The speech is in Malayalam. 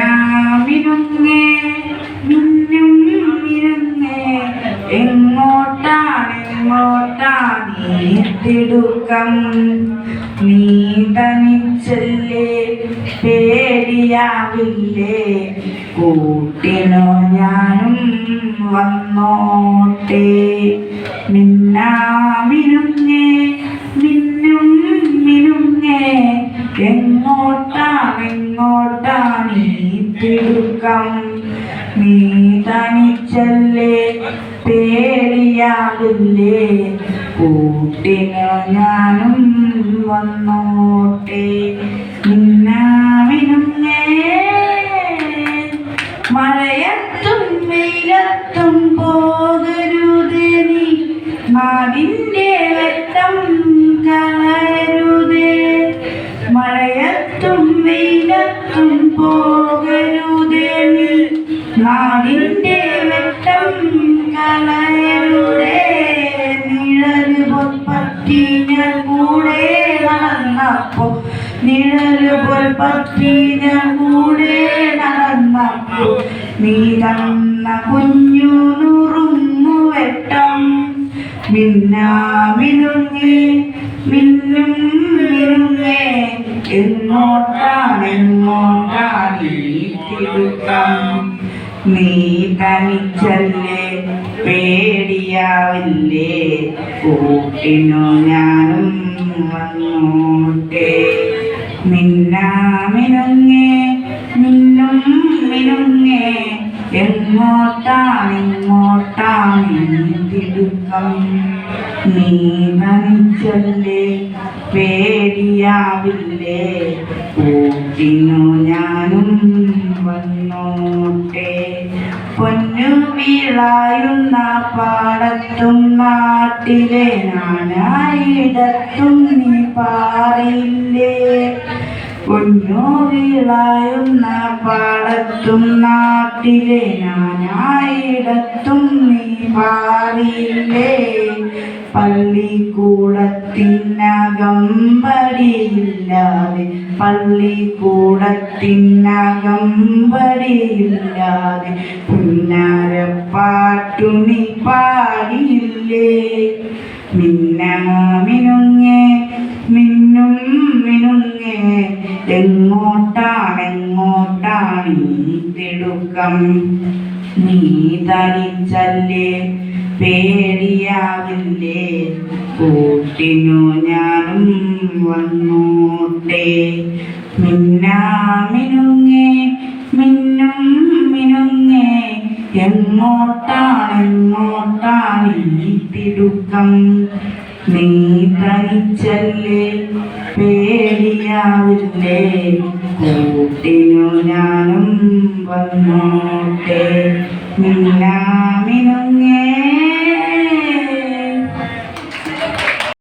മിന്നാമിനുങ്ങേ മിന്നും മിനുങ്ങേ എങ്ങോട്ടാണെങ്ങോട്ടാണീ തിടുക്കം നീ തനിച്ചല്ലേ പേടിയാവില്ലേ കൂട്ടിനോ ഞാനും വന്നോട്ടെ മിന്നാമിനുങ്ങേ മിന്നും മിനുങ്ങേ എങ്ങോട്ടാണെങ്ങോട്ടാണീ തിടുക്കം നീ തനിച്ചല്ലേ പേടിയാവില്ലേ കൂട്ടിന് ഞാനും വന്നോട്ടെ മിന്നാമിനുങ്ങേ മഴയത്തും വെയിലത്തും പോകരുതേ നീ നാടിൻ്റെ വെട്ടം കളയരുതേ മഴയത്തും വെയിലത്തും പോകരുതേ നീ നാടിൻ്റെ വെട്ടം കളയരുതേ നിഴല് പൊൽപ്പറ്റി ഞാൻ കൂടെ നടന്നപ്പോ നിഴല് പൊൽപ്പറ്റി ഞാൻ കൂടെ നടന്നപ്പോ നീ തന്ന കുഞ്ഞു നുറുങ്ങു വെട്ടം മിന്നാമിനുങ്ങേ മിന്നും മിനുങ്ങേ എങ്ങോട്ടാണെങ്ങോട്ടാണീ തിടുക്കം നീ തനിച്ചല്ലേ പേടിയാവില്ലേ കൂട്ടിനു ഞാനും വന്നോട്ടെ മിന്നാമിനുങ്ങേ മിന്നും മിനുങ്ങേ എങ്ങോട്ടാണെങ്ങോട്ടാണീ തിടുക്കം നീ തനിച്ചല്ലേ പേടിയാവില്ലേ കൂട്ടിനു ഞാനും വന്നോട്ടെ പൊന്നു വീളായുന്ന പാടത്തും നാട്ടിലെ നാനായിടത്തും നീ പാറിയില്ലേ പൊന്നു വീളായുന്ന പാടത്തും നാട്ടിലെ നാനായിടത്തും നീ പാറിയില്ലേ പള്ളിക്കൂടത്തിനകമ്പടിയില്ലാതെ പള്ളിക്കൂടത്തിനകമ്പടിയില്ലാതെ പുന്നാരപ്പാട്ടു നീ പാടിയില്ലേ മിന്നാമിനുങ്ങേ മിന്നും മിനുങ്ങേ എങ്ങോട്ടാണെങ്ങോട്ടാണീ തിടുക്കം നീ തനിച്ചല്ലേ പേടിയാവില്ലേ കൂട്ടിനു ഞാനും വന്നോട്ടെ മിന്നാമിനുങ്ങേ മിന്നും മിനുങ്ങേ എങ്ങോട്ടാണെങ്ങോട്ടാണീ തിടുക്കം നീ തനിച്ചല്ലേ പേടിയാവില്ലേ കൂട്ടിനു ഞാനും വന്നോട്ടെ മിന്നാ